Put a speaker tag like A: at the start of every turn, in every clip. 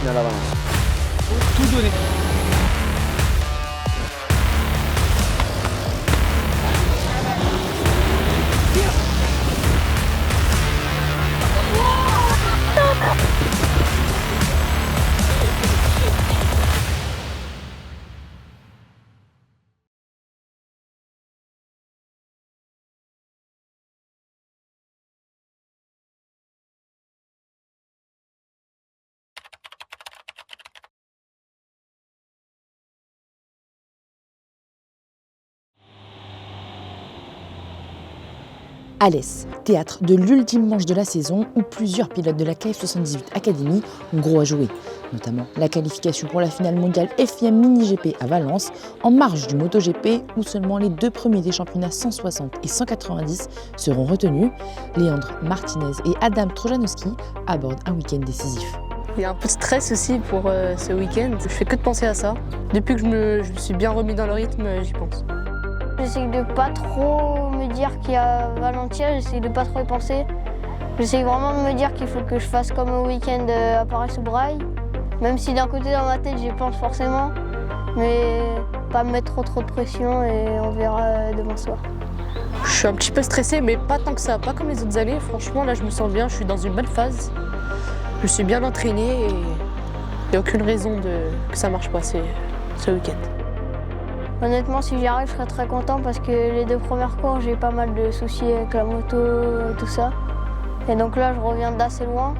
A: finale à Valence.
B: Tout donné.
C: Alès, théâtre de l'ultime manche de la saison où plusieurs pilotes de la KF78 Academy ont gros à jouer, notamment la qualification pour la finale mondiale FIM Mini GP à Valence, en marge du MotoGP où seulement les deux premiers des championnats 160 et 190 seront retenus. Leandro Martinez et Adam Trojanowski abordent un week-end décisif.
D: Il y a un peu de stress aussi pour ce week-end. Je fais que de penser à ça. Depuis que je me suis bien remis dans le rythme, j'y pense.
E: J'essaie de pas trop me dire qu'il y a Valentia, j'essaie de pas trop y penser. J'essaie vraiment de me dire qu'il faut que je fasse comme au week-end à Paris-sous-Braille. Même si d'un côté dans ma tête j'y pense forcément, mais pas me mettre trop de pression et on verra demain soir.
D: Je suis un petit peu stressée, mais pas tant que ça, pas comme les autres années. Franchement, là je me sens bien, je suis dans une bonne phase. Je suis bien entraînée et il n'y a aucune raison que ça marche pas ce week-end.
E: Honnêtement, si j'y arrive, je serais très content parce que les deux premières courses, j'ai pas mal de soucis avec la moto et tout ça. Et donc là, je reviens d'assez loin.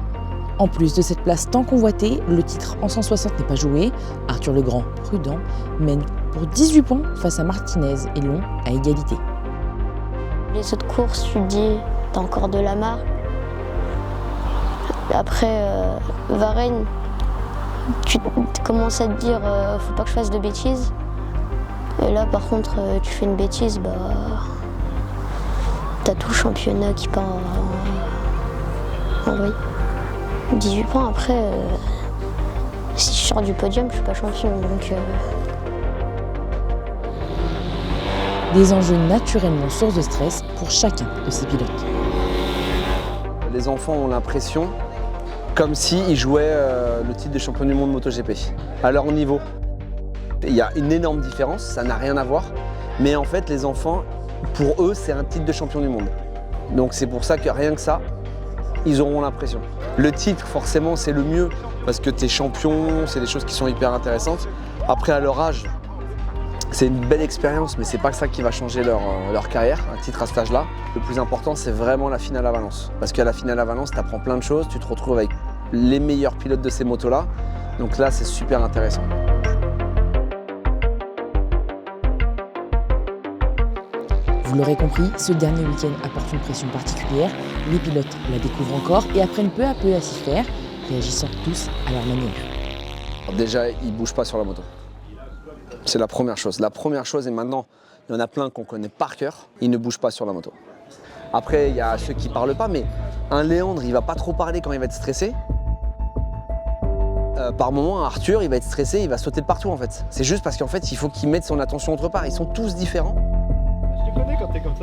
C: En plus de cette place tant convoitée, le titre en 160 n'est pas joué. Arthur Legrand, prudent, mène pour 18 points face à Martinez et Long à égalité.
E: Les autres courses, tu te dis, t'as encore de la marque. Après, Varenne, tu commences à te dire, faut pas que je fasse de bêtises. Et là, par contre, tu fais une bêtise, t'as tout le championnat qui part en vrille. 18 points, après, si je sors du podium, je suis pas champion. Donc,
C: Des enjeux naturellement source de stress pour chacun de ces pilotes.
A: Les enfants ont l'impression comme s'ils jouaient le titre de champion du monde MotoGP, à leur niveau. Il y a une énorme différence, ça n'a rien à voir, mais en fait les enfants, pour eux, c'est un titre de champion du monde. Donc c'est pour ça que rien que ça, ils auront l'impression. Le titre, forcément, c'est le mieux, parce que tu es champion, c'est des choses qui sont hyper intéressantes. Après, à leur âge, c'est une belle expérience, mais c'est pas ça qui va changer leur carrière, un titre à cet âge-là. Le plus important, c'est vraiment la finale à Valence. Parce qu'à la finale à Valence, tu apprends plein de choses, tu te retrouves avec les meilleurs pilotes de ces motos-là. Donc là, c'est super intéressant.
C: Vous l'aurez compris, ce dernier week-end apporte une pression particulière. Les pilotes la découvrent encore et apprennent peu à peu à s'y faire, réagissant tous à leur manière.
A: Déjà, ils ne bougent pas sur la moto. C'est la première chose. La première chose, et maintenant, il y en a plein qu'on connaît par cœur, ils ne bougent pas sur la moto. Après, il y a ceux qui ne parlent pas, mais un Léandre, il ne va pas trop parler quand il va être stressé. Par moment, un Arthur, il va être stressé, il va sauter de partout en fait. C'est juste parce qu'en fait, il faut qu'il mette son attention autre part. Ils sont tous différents.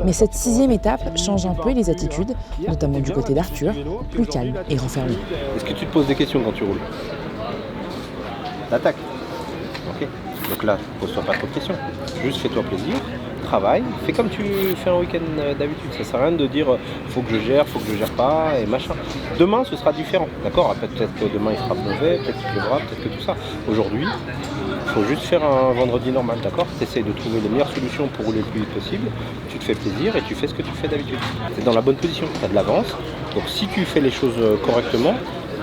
C: Mais cette sixième étape change un peu les attitudes, notamment du côté d'Arthur, plus calme et renfermé.
F: Est-ce que tu te poses des questions quand tu roules? L'attaque. Ok. Donc là, pose-toi pas trop de questions. Juste fais-toi plaisir, travaille, fais comme tu fais un week-end d'habitude. Ça sert à rien de dire faut que je gère pas et machin. Demain ce sera différent, d'accord? Peut-être que demain il fera mauvais, peut-être qu'il pleuvra, peut-être que tout ça. Aujourd'hui, il faut juste faire un vendredi normal, d'accord? Tu essaies de trouver les meilleures solutions pour rouler le plus vite possible, tu te fais plaisir et tu fais ce que tu fais d'habitude. Tu es dans la bonne position, tu as de l'avance, donc si tu fais les choses correctement,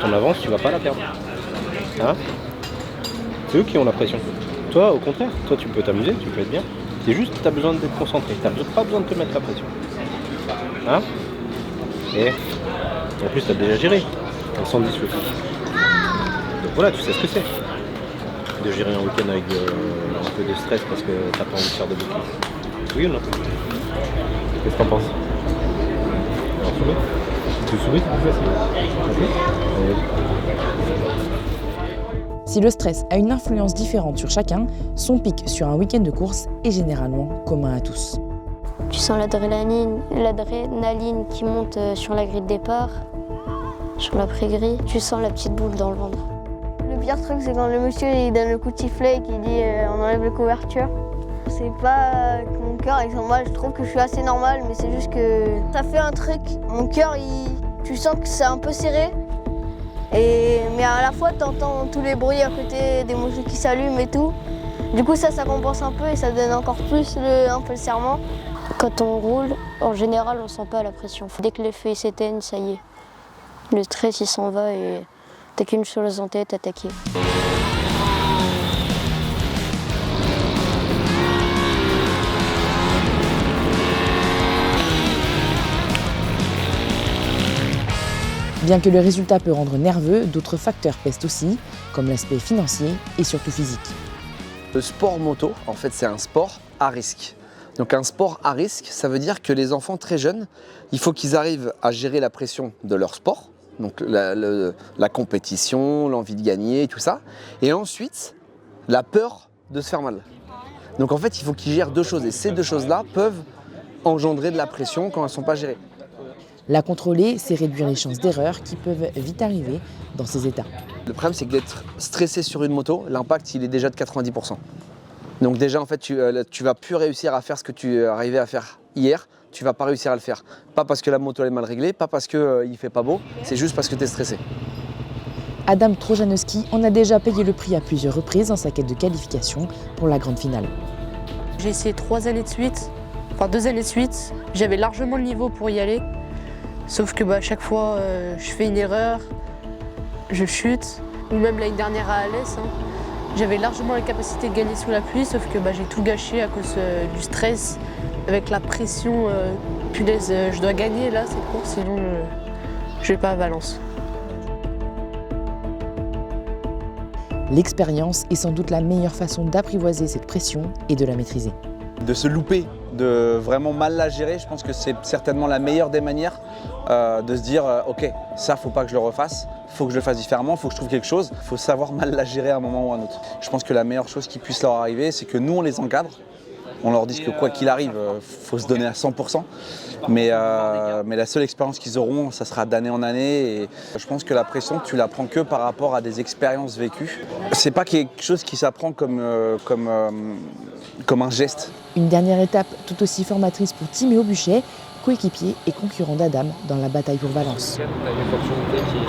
F: ton avance tu vas pas la perdre. Hein? C'est eux qui ont la pression. Toi, au contraire, toi tu peux t'amuser, tu peux être bien. C'est juste que tu as besoin d'être concentré, tu n'as pas besoin de te mettre la pression. Hein? Et en plus, tu as déjà géré un 110 le coup. Donc voilà, tu sais ce que c'est. De gérer un week-end avec un peu de stress parce que tu n'as pas envie de faire de bêtises. Oui ou non? Qu'est-ce que tu en penses? Alors, souris. Si tu souris, c'est plus facile. Ok?
C: Si le stress a une influence différente sur chacun, son pic sur un week-end de course est généralement commun à tous.
E: tu sens l'adrénaline qui monte sur la grille de départ, sur l'après-grille. Tu sens la petite boule dans le ventre. Le le pire truc, c'est quand le monsieur il donne le coup de sifflet et qu'il dit on enlève les couvertures. C'est pas que mon cœur est normal, je trouve que je suis assez normal, mais c'est juste que ça fait un truc. Mon cœur, tu sens que c'est un peu serré. Mais à la fois, tu entends tous les bruits à côté, des motos qui s'allument et tout. Du coup, ça compense un peu et ça donne encore plus un peu le serment. Quand on roule, en général, on sent pas la pression. Dès que les feux s'éteignent, ça y est. Le stress, il s'en va et t'as qu'une chose en tête, attaquer.
C: Bien que le résultat peut rendre nerveux, d'autres facteurs pèsent aussi, comme l'aspect financier et surtout physique.
A: Le sport moto, en fait, c'est un sport à risque. Donc un sport à risque, ça veut dire que les enfants très jeunes, il faut qu'ils arrivent à gérer la pression de leur sport, donc la compétition, l'envie de gagner, tout ça, et ensuite la peur de se faire mal. Donc en fait, il faut qu'ils gèrent deux choses, et ces deux choses-là peuvent engendrer de la pression quand elles ne sont pas gérées.
C: La contrôler, c'est réduire les chances d'erreur qui peuvent vite arriver dans ces états.
A: Le problème, c'est que d'être stressé sur une moto, l'impact, il est déjà de 90%. Donc déjà, en fait, tu vas plus réussir à faire ce que tu arrivais à faire hier, tu vas pas réussir à le faire. Pas parce que la moto elle est mal réglée, pas parce qu'il fait pas beau, c'est juste parce que tu es stressé.
C: Adam Trojanowski en a déjà payé le prix à plusieurs reprises dans sa quête de qualification pour la grande finale.
D: J'ai essayé 2 années de suite, j'avais largement le niveau pour y aller. Sauf que à chaque fois, je fais une erreur, je chute. Ou même l'année dernière à Alès, j'avais largement la capacité de gagner sous la pluie, sauf que j'ai tout gâché à cause du stress, avec la pression. Punaise, je dois gagner là cette course, sinon je vais pas à Valence.
C: L'expérience est sans doute la meilleure façon d'apprivoiser cette pression et de la maîtriser.
B: De se louper, de vraiment mal la gérer, je pense que c'est certainement la meilleure des manières de se dire ok, ça faut pas que je le refasse, faut que je le fasse différemment, faut que je trouve quelque chose, faut savoir mal la gérer à un moment ou à un autre. Je pense que la meilleure chose qui puisse leur arriver, c'est que nous on les encadre, on leur dit que quoi qu'il arrive, faut se donner à 100%, mais la seule expérience qu'ils auront, ça sera d'année en année, et je pense que la pression, tu la prends que par rapport à des expériences vécues. C'est pas quelque chose qui s'apprend comme un geste.
C: Une dernière étape tout aussi formatrice pour Timéo Buchet, coéquipier et concurrent d'Adam dans la bataille pour Valence.
G: Tu as une opportunité qui est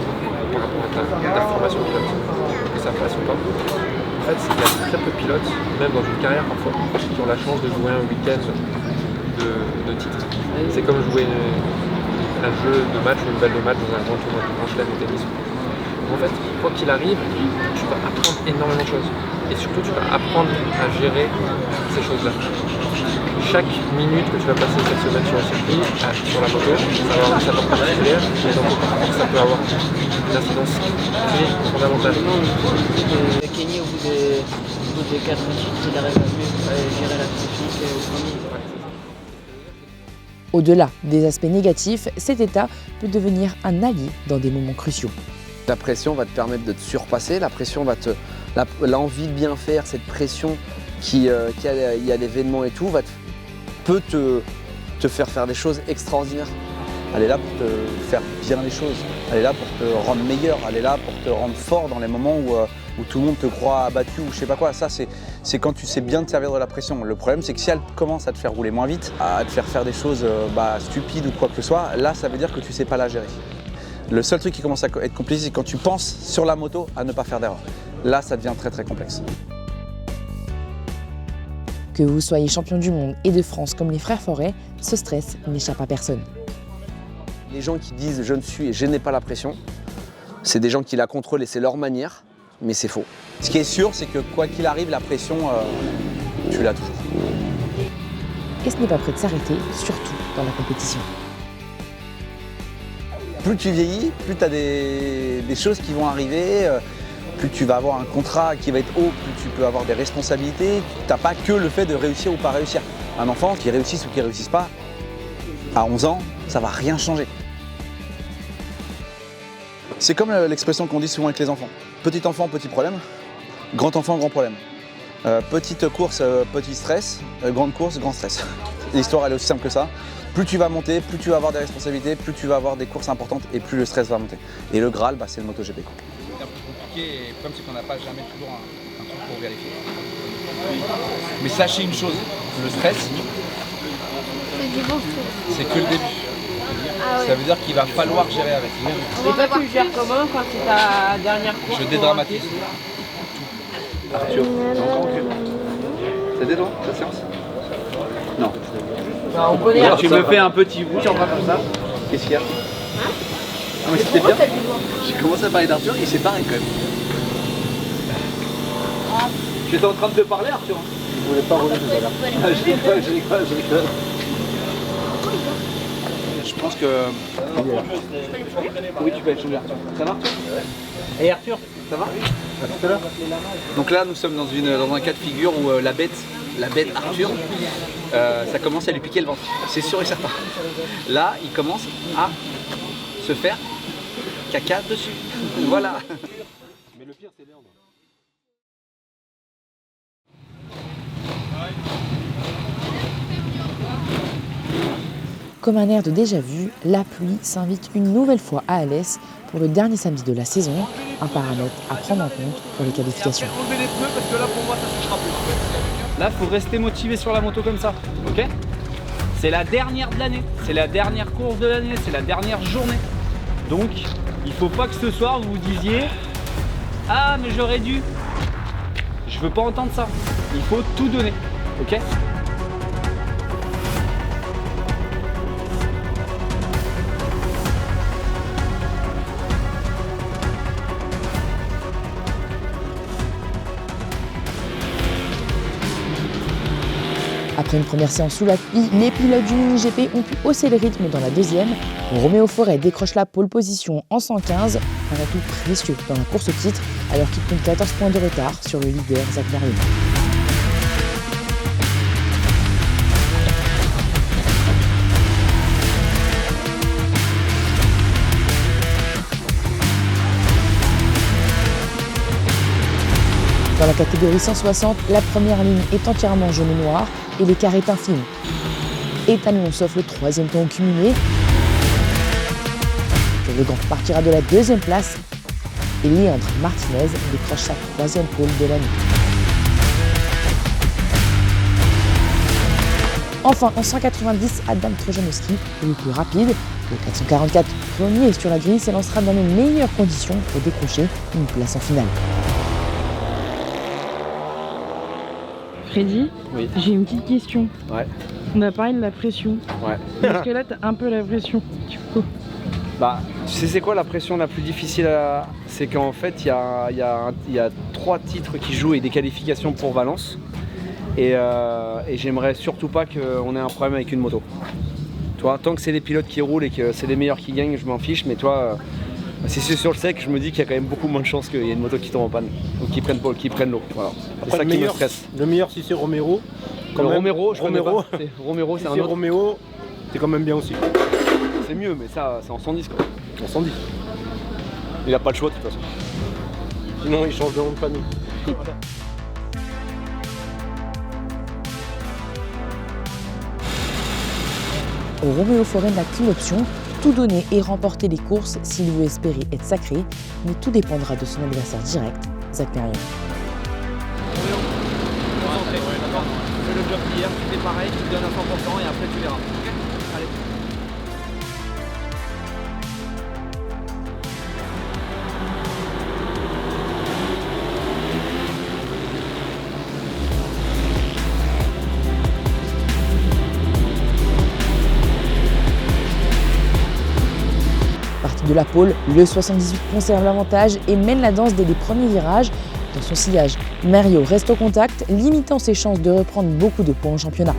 G: par rapport à ta formation pilote, que ça fasse ou pas. En fait, il y a très peu de pilotes, même dans une carrière parfois, qui ont la chance de jouer un week-end de titre. C'est comme jouer un jeu de match ou une balle de match dans un grand tournoi de Grand Chelem au tennis. En fait, quoi qu'il arrive, tu vas apprendre énormément de choses. Et surtout, tu vas apprendre à gérer ces choses-là. Chaque minute que tu vas passer cette semaine sur le circuit, sur la moto, ça va avoir une saveur particulière, mais dans ton parcours, ça peut avoir une incidence très fondamentale.
H: Kenny, au bout des 4 titres, il arrive à mieux gérer la pression qu'au premier.
C: Au-delà des aspects négatifs, cet état peut devenir un allié dans des moments cruciaux.
A: La pression va te permettre de te surpasser, la pression va l'envie de bien faire, cette pression qu'il y a l'événement et tout, peut te faire des choses extraordinaires. Elle est là pour te faire bien les choses, elle est là pour te rendre meilleur, elle est là pour te rendre fort dans les moments où tout le monde te croit abattu ou je sais pas quoi. Ça, c'est quand tu sais bien te servir de la pression. Le problème, c'est que si elle commence à te faire rouler moins vite, à te faire des choses stupides ou quoi que ce soit, là, ça veut dire que tu sais pas la gérer. Le seul truc qui commence à être compliqué, c'est quand tu penses sur la moto à ne pas faire d'erreur. Là, ça devient très très complexe.
C: Que vous soyez champion du monde et de France comme les frères Forêt, ce stress n'échappe à personne.
A: Les gens qui disent « je ne suis et je n'ai pas la pression », c'est des gens qui la contrôlent et c'est leur manière, mais c'est faux.
B: Ce qui est sûr, c'est que quoi qu'il arrive, la pression, tu l'as toujours.
C: Et ce n'est pas prêt de s'arrêter, surtout dans la compétition.
B: Plus tu vieillis, plus tu as des choses qui vont arriver, plus tu vas avoir un contrat qui va être haut, plus tu peux avoir des responsabilités. Tu n'as pas que le fait de réussir ou pas réussir. Un enfant qui réussisse ou qui ne réussisse pas, à 11 ans, ça ne va rien changer. C'est comme l'expression qu'on dit souvent avec les enfants. Petit enfant, petit problème. Grand enfant, grand problème. Petite course, petit stress. Grande course, grand stress. L'histoire, elle est aussi simple que ça. Plus tu vas monter, plus tu vas avoir des responsabilités, plus tu vas avoir des courses importantes et plus le stress va monter. Et le Graal, c'est le MotoGP. compliqué et le problème c'est qu'on n'a pas jamais toujours un truc pour vérifier. Mais sachez une chose, le stress, c'est que le début. Ça veut dire qu'il va falloir gérer avec.
H: Et toi, tu le gères comment quand c'est ta dernière course?
B: Je dédramatise. Arthur, ça détend ta séance? Non.
H: Bah, on connaît
B: Tu me fais un petit bout, tu en vas comme ça. Qu'est-ce qu'il y a? Ah mais c'était bien. J'ai commencé à parler d'Arthur et c'est pareil quand même. J'étais en train de te parler Arthur. Je voulais pas rouler tout à l'heure. Je rigole. Je pense que... Oui, tu peux aller changer Arthur. Ça va Arthur? Et Arthur, ça va? À tout à l'heure. Donc là, nous sommes dans un cas de figure où la bête Arthur, ça commence à lui piquer le ventre. C'est sûr et certain. Là, il commence à se faire caca dessus. Voilà.
F: Mais le pire, c'est Léandre.
C: Comme un air de déjà-vu, la pluie s'invite une nouvelle fois à Alès pour le dernier samedi de la saison, un paramètre à prendre en compte pour les qualifications.
I: Là, il faut rester motivé sur la moto comme ça, ok? C'est la dernière de l'année, c'est la dernière course de l'année, c'est la dernière journée. Donc, il faut pas que ce soir vous vous disiez « Ah, mais j'aurais dû ». Je veux pas entendre ça. Il faut tout donner, ok?
C: Après une première séance sous la pluie, les pilotes du mini-GP ont pu hausser le rythme dans la deuxième. Roméo Forêt décroche la pole position en 115, un atout précieux dans la course au titre, alors qu'il compte 14 points de retard sur le leader Zach Merrill. Dans la catégorie 160, la première ligne est entièrement jaune et noir et l'écart est infime. Ethan Long s'offre le troisième temps au cumulé. Le Grand partira de la deuxième place et Léandre Martinez décroche sa troisième pole de l'année. Enfin, en 190, Adam Trojanowski est le plus rapide. Le 444 premier sur la grille s'élancera dans les meilleures conditions pour décrocher une place en finale.
J: Freddy,
B: Oui.
J: j'ai une petite question.
B: Ouais.
J: On a parlé de la pression.
B: Ouais.
J: Parce que là, t'as un peu la pression, du coup.
A: Bah, tu sais c'est quoi la pression la plus difficile C'est qu'en fait, il y a 3 titres qui jouent et des qualifications pour Valence. Et j'aimerais surtout pas qu'on ait un problème avec une moto. Toi, tant que c'est les pilotes qui roulent et que c'est les meilleurs qui gagnent, je m'en fiche. Mais toi, si c'est sur le sec, je me dis qu'il y a quand même beaucoup moins de chances qu'il y ait une moto qui tombe en panne ou qui prenne l'eau. Voilà. C'est ça qui me stresse.
F: Le meilleur, si c'est Romero.
A: Romero,
F: Romero,
A: c'est un autre.
F: Romero, c'est quand même bien aussi.
A: C'est mieux, mais ça, c'est en 110 quoi.
F: En 110.
A: Il a pas le choix de toute façon.
F: Sinon, il change de nom de famille.
C: Roméo Forêt n'a qu'une option, tout donner et remporter les courses s'il veut espérer être sacré, mais tout dépendra de son adversaire direct, Zach Merrill.
I: Fais le job d'hier, tu fais pareil, tu te donnes à 100% et après tu verras. Ok? Allez.
C: Parti de la pole, le 78 conserve l'avantage et mène la danse dès les premiers virages. Dans son sillage, Mario reste au contact, limitant ses chances de reprendre beaucoup de points en championnat.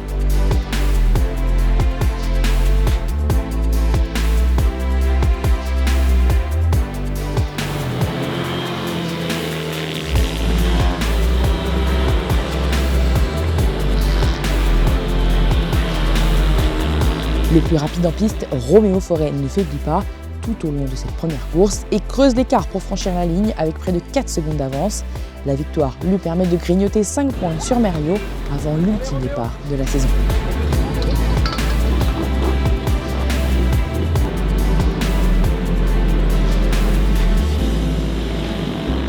C: Le plus rapide en piste, Roméo Forêt ne faiblit pas tout au long de cette première course et creuse l'écart pour franchir la ligne avec près de 4 secondes d'avance. La victoire lui permet de grignoter 5 points sur Mario avant l'ultime départ de la saison.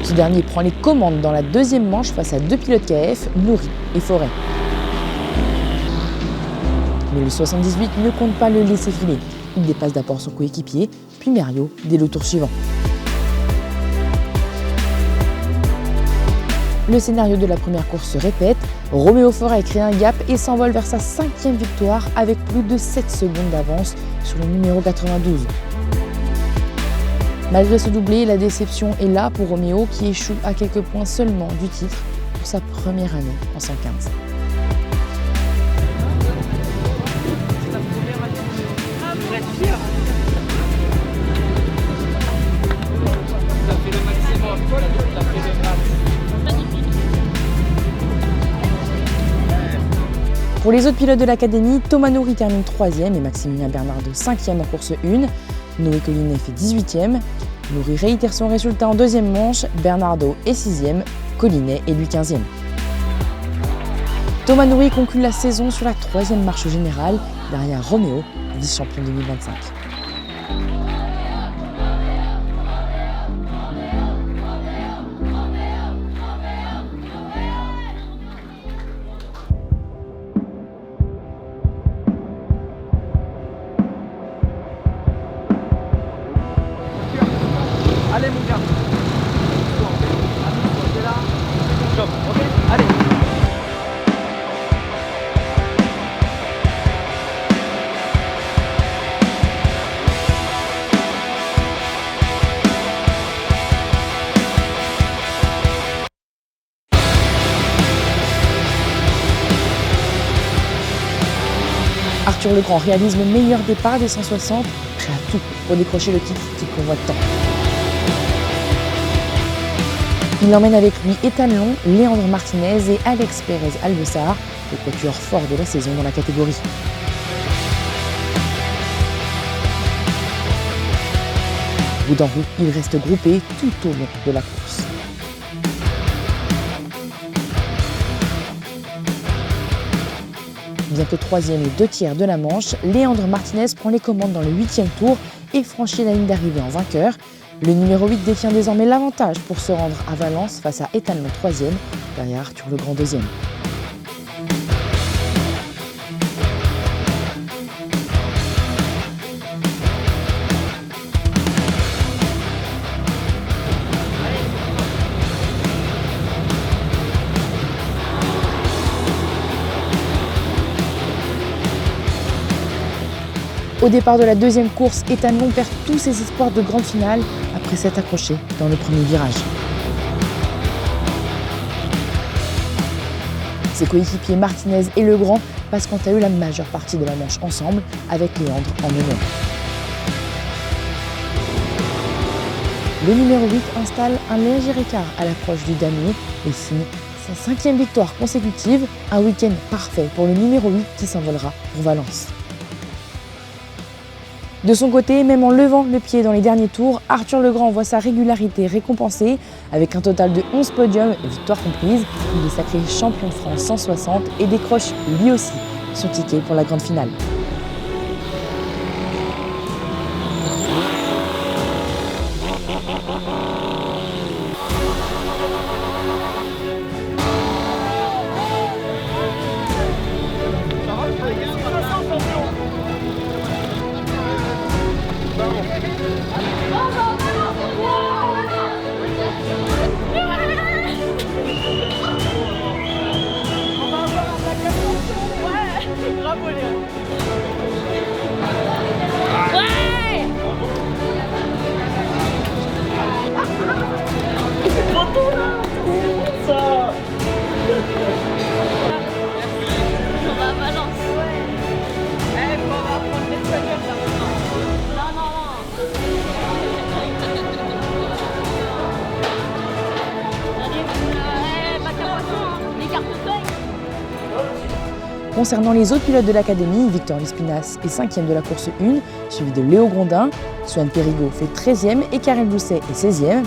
C: Ce dernier prend les commandes dans la deuxième manche face à deux pilotes KF, Nouri et Forêt. Mais le 78 ne compte pas le laisser filer. Il dépasse d'abord son coéquipier, puis Merliot dès le tour suivant. Le scénario de la première course se répète, Roméo Forêt crée un gap et s'envole vers sa 5e victoire avec plus de 7 secondes d'avance sur le numéro 92. Malgré ce doublé, la déception est là pour Roméo qui échoue à quelques points seulement du titre pour sa première année en 115. Pour les autres pilotes de l'académie, Thomas Nouri termine 3e et Maximilien Bernardo 5e en course 1. Noé Collinet fait 18e. Nouri réitère son résultat en deuxième manche, Bernardo est 6e, Collinet est lui 15e. Thomas Nouri conclut la saison sur la 3e marche générale, derrière Roméo, vice-champion 2025.
I: Allez mon gars. C'est là. Job, ok. Allez.
C: Arthur Legrand réalise le meilleur départ des 160, prêt à tout pour décrocher le titre qu'il convoite tant. Il emmène avec lui Ethan Long, Léandre Martinez et Alex Pérez Albessar, le quatuor fort de la saison dans la catégorie. Bout d'en roue, il reste groupé tout au long de la course. Bien que 3e et 2 tiers de la manche, Léandre Martinez prend les commandes dans le 8e tour et franchit la ligne d'arrivée en vainqueur. Le numéro 8 détient désormais l'avantage pour se rendre à Valence face à Ethan Long 3e, derrière Arthur Legrand 2e. Au départ de la deuxième course, Ethan Long perd tous ses espoirs de grande finale après s'être accroché dans le premier virage. Ses coéquipiers Martinez et Legrand passent quant à eux la majeure partie de la manche ensemble, avec Léandre en meneur. Le numéro 8 installe un léger écart à l'approche du damier et signe sa 5e victoire consécutive, un week-end parfait pour le numéro 8 qui s'envolera pour Valence. De son côté, même en levant le pied dans les derniers tours, Arthur Legrand voit sa régularité récompensée. Avec un total de 11 podiums, victoires comprises, il est sacré champion de France 160 et décroche lui aussi son ticket pour la grande finale. Concernant les autres pilotes de l'académie, Victor Lespinasse est 5e de la course 1, suivi de Léo Grondin. Swan Périgot fait 13e et Karel Doucet est 16e.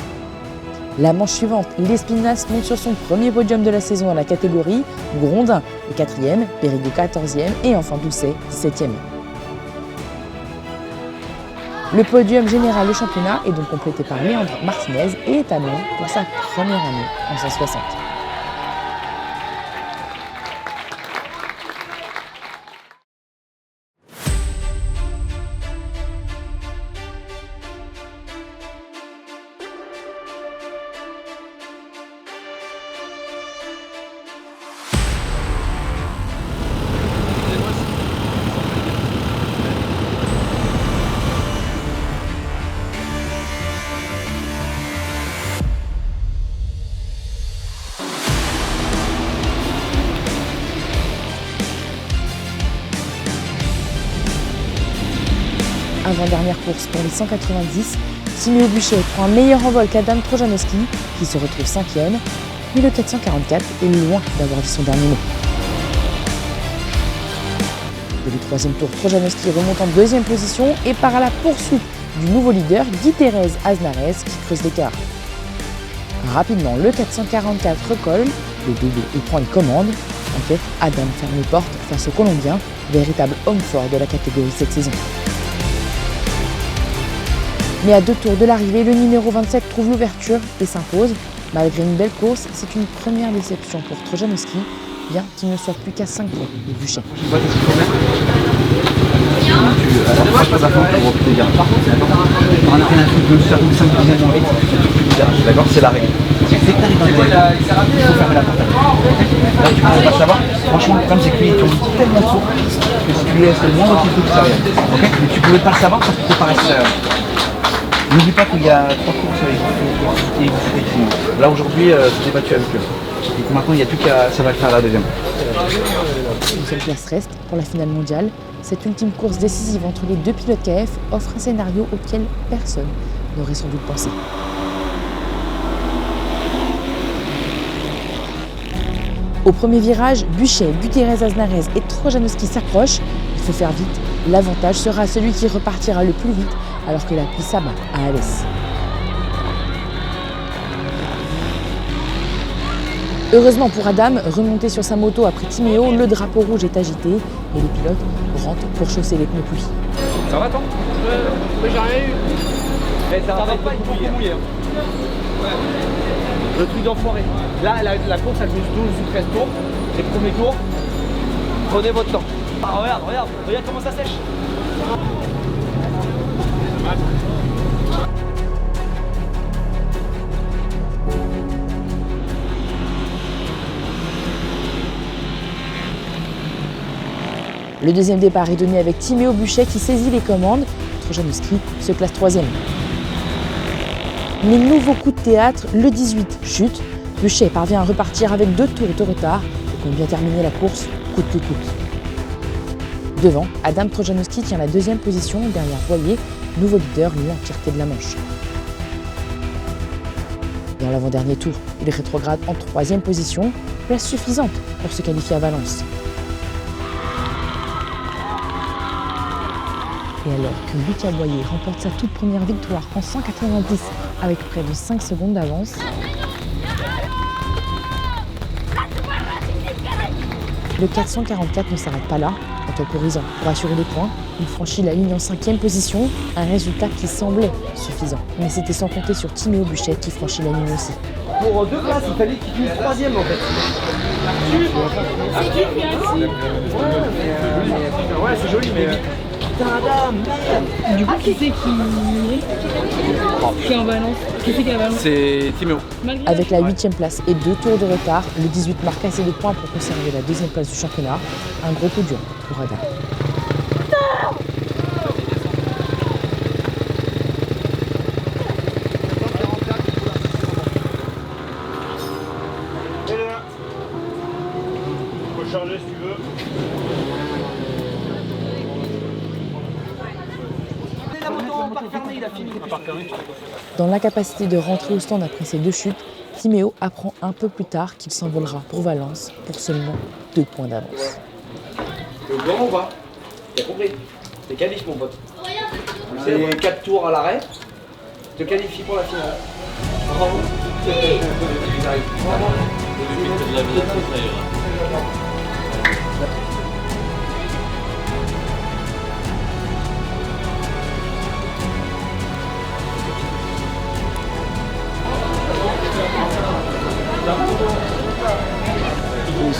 C: La manche suivante, Lespinasse monte sur son premier podium de la saison dans la catégorie. Grondin est 4e, Périgot 14e et enfin Doucet 17e. Le podium général du championnat est donc complété par Léandre Martinez et est annoncé pour sa première année en 160. Avant-dernière course pour les 190, Timéo Buchet prend un meilleur envol qu'Adam Trojanowski qui se retrouve 5e, mais le 444 est loin d'avoir dit son dernier mot. Dès le troisième tour, Trojanowski remonte en deuxième position et part à la poursuite du nouveau leader Guy-Thérèse Aznarez qui creuse l'écart. Rapidement, le 444 recolle, le double et prend une commande. En fait, Adam ferme les portes face au Colombien, véritable homme fort de la catégorie cette saison. Mais à 2 tours de l'arrivée, le numéro 27 trouve l'ouverture et s'impose. Malgré une belle course, c'est une première déception pour Trojanowski, bien qu'il ne soit plus qu'à 5 points de Buchet.
B: D'accord, c'est la règle. Dès que t'arrives dans les voies, il faut fermer la porte. Là, tu ne peux pas savoir. Franchement, le problème, c'est que lui, il tourne tellement de sauts que si tu lui laisses le moindre petit coup, ça vient. Ok, mais tu ne pouvais pas le savoir parce que tu paraissais. N'oublie pas qu'il y a 3 courses avec qui effectivement. Là, aujourd'hui, tu t'es battu avec eux. Et maintenant, il n'y a plus qu'à. Ça va le faire la deuxième.
C: Une seule place reste pour la finale mondiale. Cette ultime course décisive entre les deux pilotes KF offre un scénario auquel personne n'aurait sans doute pensé. Au premier virage, Buchet, Guy-Thérèse Aznarez et Trojanowski s'accrochent. Il faut faire vite. L'avantage sera celui qui repartira le plus vite alors que la pluie s'abat à Alès. Heureusement pour Adam, remonté sur sa moto après Timéo, le drapeau rouge est agité et les pilotes rentrent pour chausser les pneus pluie.
I: Ça va, toi?
H: Mais j'ai rien eu.
I: Mais ça va pas être beaucoup mouillé. Le truc d'enfoiré. Là, la course, elle fait 12 ou 13 tours. Les premiers tours, prenez votre temps. Ah, regarde comment ça sèche.
C: Le deuxième départ est donné avec Timéo Buchet qui saisit les commandes. Trojanowski se classe 3e. Mais nouveau coup de théâtre, le 18 chute. Buchet parvient à repartir avec 2 tours de retard et compte bien terminer la course coûte que coûte. Devant, Adam Trojanowski tient la 2e position derrière Boyer, nouveau leader, l'entièreté de la Manche. Dans l'avant-dernier tour, il rétrograde en 3e position, place suffisante pour se qualifier à Valence. Et alors que Lucas Boyer remporte sa toute première victoire en 190 avec près de 5 secondes d'avance, le 444 ne s'arrête pas là. En temporisant pour assurer les points, il franchit la ligne en 5e position, un résultat qui semblait suffisant. Mais c'était sans compter sur Timéo Buchet qui franchit la ligne aussi.
A: Pour 2 places, il fallait qu'il finisse 3e en fait.
I: Ouais, c'est joli, mais.
J: Du coup, qui c'est qui est en Valence? Qui c'est qui est à Valence?
I: C'est Timéo.
C: Avec la 8e place et 2 tours de retard, le 18 marque assez de points pour conserver la 2e place du championnat. Un gros coup dur pour Adam.
K: Faut changer si tu veux.
C: Dans l'incapacité de rentrer au stand après ces 2 chutes, Timéo apprend un peu plus tard qu'il s'envolera pour Valence pour seulement 2 points d'avance.
B: T'es au courant ou pas? T'as compris? T'es qualifié mon pote. C'est 4 tours à l'arrêt. Te qualifie pour la finale. Bravo.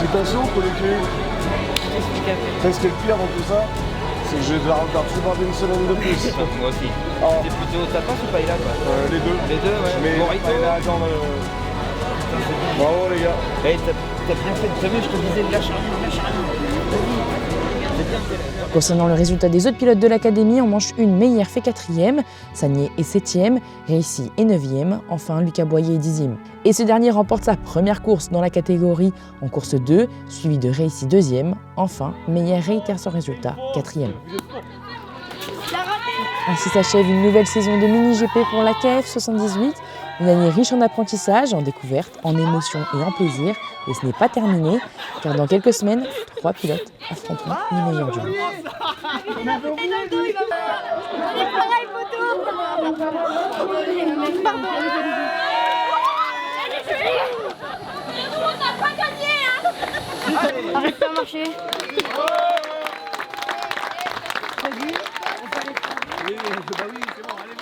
K: Félicitations, collectif. Qu'est-ce qui est le pire dans tout ça? C'est que je vais devoir encore supporter une semaine de plus.
I: Moi aussi.
K: Oh.
I: T'es plutôt tapas ou paella quoi?
K: Les deux.
I: Les deux, ouais.
K: Mais
I: Morito.
K: là, attends, bravo les gars.
I: Hey, t'as bien fait, t'as vu, je te disais, lâche rien, lâche rien.
C: Concernant le résultat des autres pilotes de l'académie, en manche 1, Meyer fait 4e, Sagnier est 7e, Réissy est 9e, enfin Lucas Boyer est 10e. Et ce dernier remporte sa première course dans la catégorie en course 2, suivi de Réissy 2e, enfin Meyer réitère son résultat 4e. Ainsi s'achève une nouvelle saison de mini-GP pour la KF 78, une année riche en apprentissage, en découvertes, en émotions et en plaisir. Et ce n'est pas terminé, car dans quelques semaines, 3 pilotes affronteront les meilleurs du monde.
E: Arrête pas de marcher.
K: Oui, c'est bon, allez.